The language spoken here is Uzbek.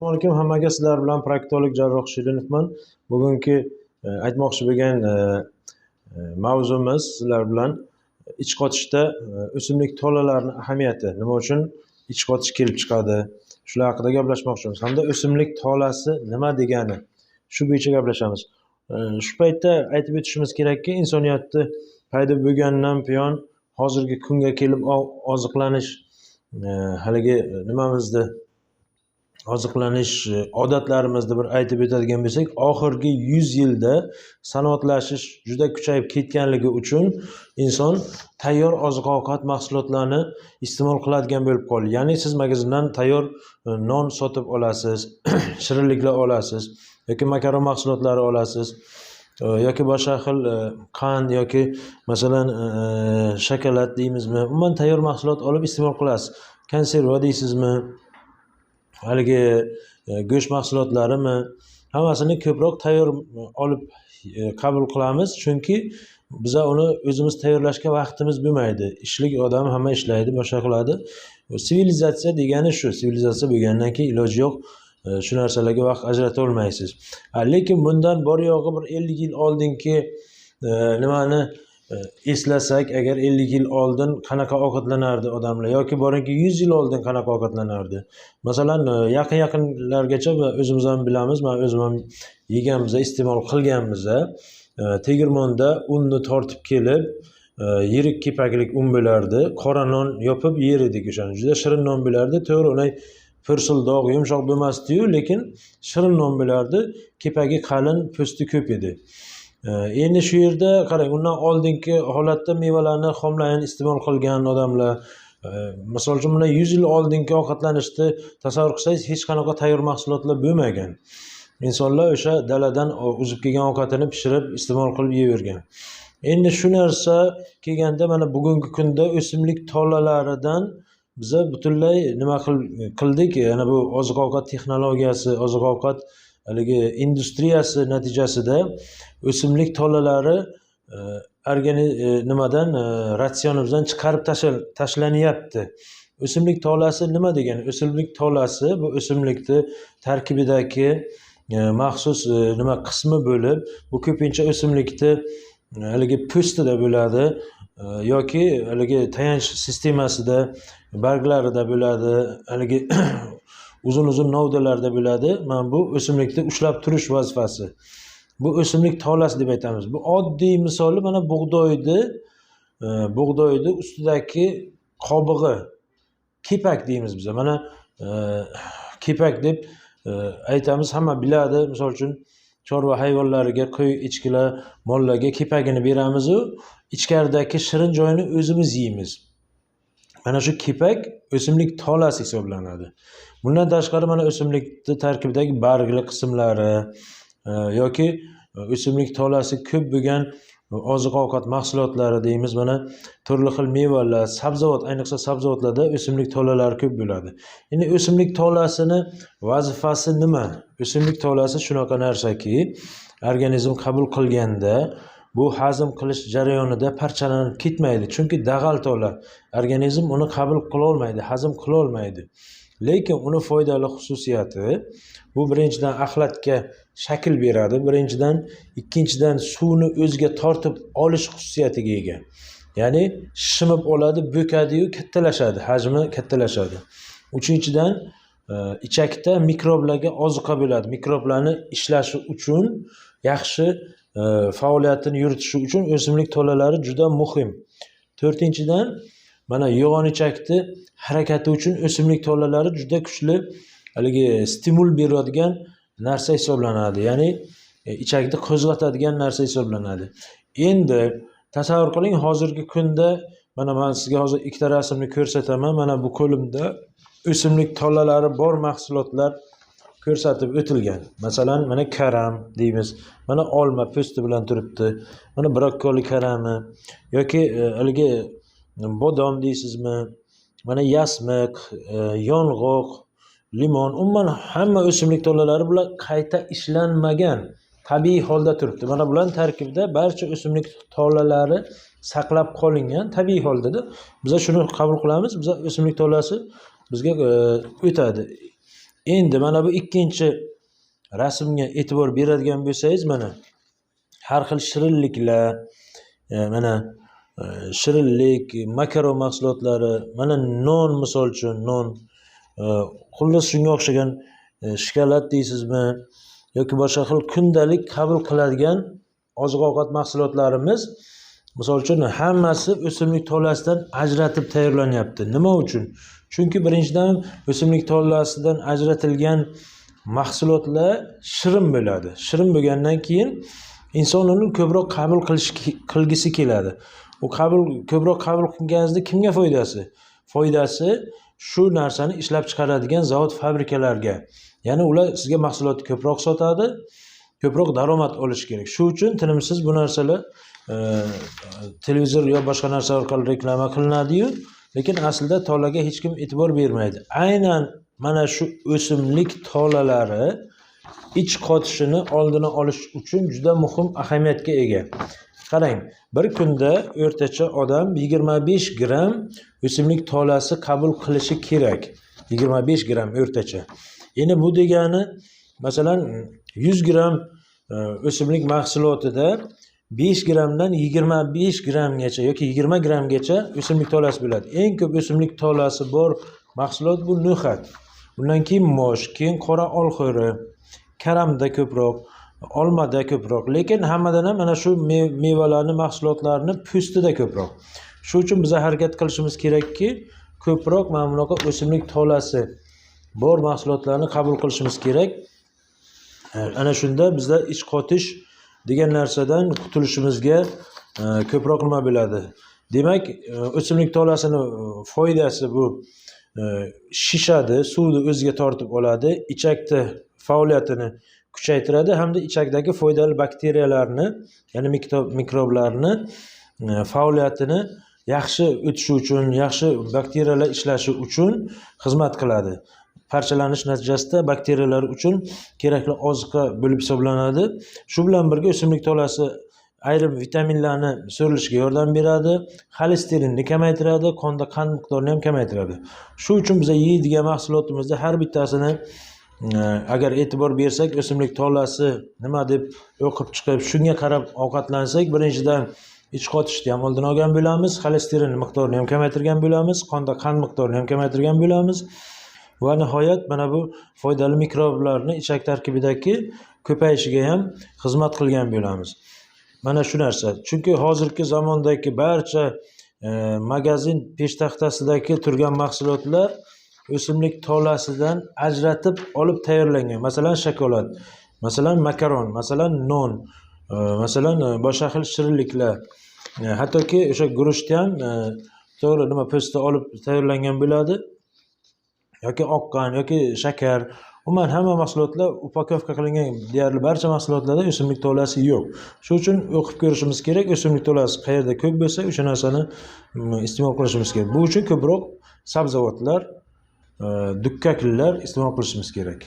Assalomu alaykum hammaga, sizlar bilan proktolog jarroh Shirinovman. Bugungi aytmoqchi bo'lgan mavzumiz sizlar bilan ich qotishda o'simlik tolalarining ahamiyati, nima uchun ich qotish kelib chiqadi, shular haqida gaplashmoqchimiz. Hamda o'simlik tolasi nima degani, shu bo'yicha gaplashamiz. Shu paytda aytib o'tishimiz kerakki, insoniyatni paydo bo'lgandan buyon hozirgi kunga kelib oziqlanish haligi nimamizni oziqlanish odatlarimizni bir aytib o'tadigan bo'lsak, oxirgi 100 yilda sanoatlashish juda kuchayib ketganligi uchun inson tayyor oziq-ovqat mahsulotlarini iste'mol qiladigan bo'lib qoldi. Ya'ni siz magazindan tayyor non sotib olasiz, shirinliklar olasiz yoki makaron mahsulotlari olasiz yoki boshqa xil qand yoki masalan shokolad deymizmi, umuman tayyor mahsulot olib iste'mol qilasiz. Konserva deysizmi, haligi go'sht mahsulotlarimi, hammasini ko'proq tayyor olib qabul qilamiz, chunki biza uni o'zimiz tayyorlashga vaqtimiz bo'lmaydi. Ishlik odam hamma ishlaydi, boshqa qiladi. Sivilizatsiya degani shu. Sivilizatsiya bo'lgandan keyin iloji yo'q, shu narsalarga vaqt ajrata olmaysiz. Lekin bundan bor yo'g'i bir 50 yil oldingi nimani eslasak, agar 50 yil oldin qanaqa ovqatlanardi odamlar yoki borinki 100 yil oldin qanaqa ovqatlanardi. Masalan, yaqinlargacha o'zimiz ham bilamiz, men o'zim ham yeganmiz, iste'mol qilganmiz. Tegirmonda unni tortib kelib, yirik kepaklik un bo'lardi, qora non yopib yer edik o'shani. Juda shirin non bo'lardi, to'g'ri, uni pursildoq, yumshoq bo'lmasdi-yu, lekin shirin non bo'lardi, kepagi qalin, po'sti ko'p edi. Endi shu yerda qarang, undan oldingi holatda mevalarni xomlarini iste'mol qilgan odamlar, misol uchun bundan 100 yil oldingi ovqatlanishni tasavvur qilsangiz, hech qanaqa tayyor mahsulotlar bo'lmagan. İnsanlar o'sha daladan uzib kelgan ovqatini pishirib iste'mol qilib yevergan. Endi shu narsa kelganda mana bugungi kunda o'simlik tolalaridan biza butunlay nima qildik? Yana bu oziq-ovqat texnologiyasi, oziq-ovqat haligi industriyasi natijasida o'simlik tolalari nimadan ratsionimizdan chiqarib tashlanyapti. O'simlik tolasi nima degani? O'simlik tolasi bu o'simlikni tarkibidagi maxsus nima qismi bo'lib, bu ko'pincha o'simlikni haligi po'stida bo'ladi yoki haligi tayanch sistemasida, barglarida bo'ladi, haligi uzun-uzun novdalarda bo'ladi. Mana bu o'simlikni ushlab turish vazifasi. Bu o'simlik tolasi deb aytamiz. Bu oddiy misoli mana bug'doyni ustidagi qobig'i, kepak deymiz biz. Mana kepak deb aytamiz, hamma biladi. Misol uchun chorva hayvonlariga, qo'y, echkilar, mollarga kepagini beramiz u ichkaridagi shirin joyini o'zimiz yeymiz. Mana shu kepak o'simlik tolasi hisoblanadi. Bundan tashqari mana o'simlikning tarkibidagi bargli qismlari yoki o'simlik tolasi ko'p bo'lgan oziq-ovqat mahsulotlari deymiz. Mana turli xil mevalar, sabzavot, ayniqsa sabzavotlarda o'simlik tolalari ko'p bo'ladi. Endi o'simlik tolasini vazifasi nima? O'simlik tolasi shunaqa narsaki, organizm qabul qilganda bu hazm qilish jarayonida parchalanib ketmaydi. Chunki dag'al tola, organizm uni qabul qila olmaydi, hazm qila olmaydi. Lekin uni foydali xususiyati bu birinchidan axlatga shakl beradi, birinchidan, ikkinchidan suvni o'ziga tortib olish xususiyatiga ega. Ya'ni shimib oladi, bo'kadi-yu, kattalashadi, hajmi kattalashadi. Uchinchidan, ichakda mikroblarga oziqa bo'ladi. Mikroblarni ishlashi uchun, yaxshi faoliyatini yuritishi uchun o'simlik tolalari juda muhim. To'rtinchidan, mana yo'g'on ichakni harakati uchun o'simlik tolalari juda kuchli haligi stimul beradigan narsa hisoblanadi. Ya'ni ichakni qo'zg'atadigan narsa hisoblanadi. Endi tasavvur qiling, hozirgi kunda mana men sizga hozir ikkita rasmni ko'rsataman. Mana bu qo'limda o'simlik tolalari bor mahsulotlar ko'rsatib o'tilgan. Masalan, mana karam deymiz. Mana olma po'sti bilan turibdi. Mana brokkoli karami yoki haligi bodom deysizmi? Mana yasmiq, yong'oq, limon, umuman hamma o'simlik tolalari bular qayta ishlanmagan, tabiiy holda turibdi. Mana bularning tarkibida barcha o'simlik tolalari saqlab qolingan tabiiy holda. Biz shuni qabul qilamiz. Biz o'simlik tolasi bizga o'tadi. Endi mana bu ikkinchi rasmga e'tibor beradigan bo'lsangiz, mana har xil shirinliklar, mana shirinlik, makaron mahsulotlari, mana non, misol uchun non, xullas shunga o'xshagan shokolad deysizmi yoki boshqa xil kundalik qabul qiladigan oziq-ovqat mahsulotlarimiz, misol uchun hammasi o'simlik tolasidan ajratib tayyorlanyapti. Nima uchun? Chunki birinchidan o'simlik tolasidan ajratilgan mahsulotlar shirin bo'ladi. Shirin bo'lgandan keyin inson uni ko'proq qabul qilgisi keladi. U ko'proq qabul qilganingizda kimga foydasi? Foydasi shu narsani ishlab chiqaradigan zavod, fabrikalarga. Ya'ni ular sizga mahsulotni ko'proq sotadi, ko'proq daromad olish kerak. Shu uchun tinimsiz bu narsalar televizor yo boshqa narsa orqali reklama qilinadi-yu, lekin aslida tolaga hech kim e'tibor bermaydi. Aynan mana shu o'simlik tolalari ich qotishini oldini olish uchun juda muhim ahamiyatga ega. Qarang, bir kunda o'rtacha odam 25 gram o'simlik tolasi qabul qilishi kerak. 25 gram o'rtacha. Endi bu degani, masalan, 100 gram o'simlik mahsulotida 5 gramdan 25 gramgacha yoki 20 gramgacha o'simlik tolasi bo'ladi. Eng ko'p o'simlik tolasi bor mahsulot bu no'xat. Undan keyin mosh, keyin qora olxo'ri, karamda ko'proq, olmada ko'proq, lekin hammadan ham mana shu mevalarni, mahsulotlarni po'stida ko'proq. Shu uchun biz harakat qilishimiz kerakki, ko'proq mana bunaqa o'simlik tolasi bor mahsulotlarni qabul qilishimiz kerak. Ana shunda bizda ich qotish degan narsadan qutulishimizga ko'proq nima bo'ladi. Demak, o'simlik tolasini foydasi bu shishadi, suvni o'ziga tortib oladi, ichakda faoliyatini kuchaytiradi hamda ichakdagi foydali bakteriyalarni, ya'ni mikroblarni faoliyatini yaxshi o'tishi uchun, yaxshi bakteriyalar ishlashi uchun xizmat qiladi. Parchalanish natijasida bakteriyalar uchun kerakli oziqa bo'lib hisoblanadi. Shu bilan birga o'simlik tolasi ayrim vitaminlarni so'rilishiga yordam beradi, xolesterinni kamaytiradi, qonda qand miqdorini ham kamaytiradi. Shu uchun biz yeydigan mahsulotimizda har bittasini agar e'tibor bersak, o'simlik tolasi nima deb o'qib chiqib, shunga qarab ovqatlansak, birinchidan ich qotishni ham oldini olgan bo'lamiz, xolesterin miqdorini ham kamaytirgan bo'lamiz, qonda qand miqdorini ham kamaytirgan bo'lamiz. Va nihoyat mana bu foydali mikroblarni ichak tarkibidagi ko'payishiga ham xizmat qilgan bo'lamiz. Mana shu narsa. Chunki hozirgi zamondagi barcha magazin peshtaxtasidagi turgan mahsulotlar o'simlik tolasidan ajratib olib tayyorlangan. Masalan, shokolad, masalan, makaron, masalan, non, masalan, boshqa xil shirinliklar, hattoki o'sha guruchni ham to'g'ri nima po'stda olib tayyorlangan bo'ladi. Yoki oqqan yoki shakar. Umuman hamma mahsulotlar upakovka qilingan deyarli barcha mahsulotlarda o'simlik tolasi yo'q. Shu uchun o'qib ko'rishimiz kerak, o'simlik tolasi qayerda ko'p bo'lsa, o'sha narsani iste'mol qilishimiz kerak. Bu uchun ko'proq sabzavotlar, dukkaklilar iste'mol qilishimiz kerak.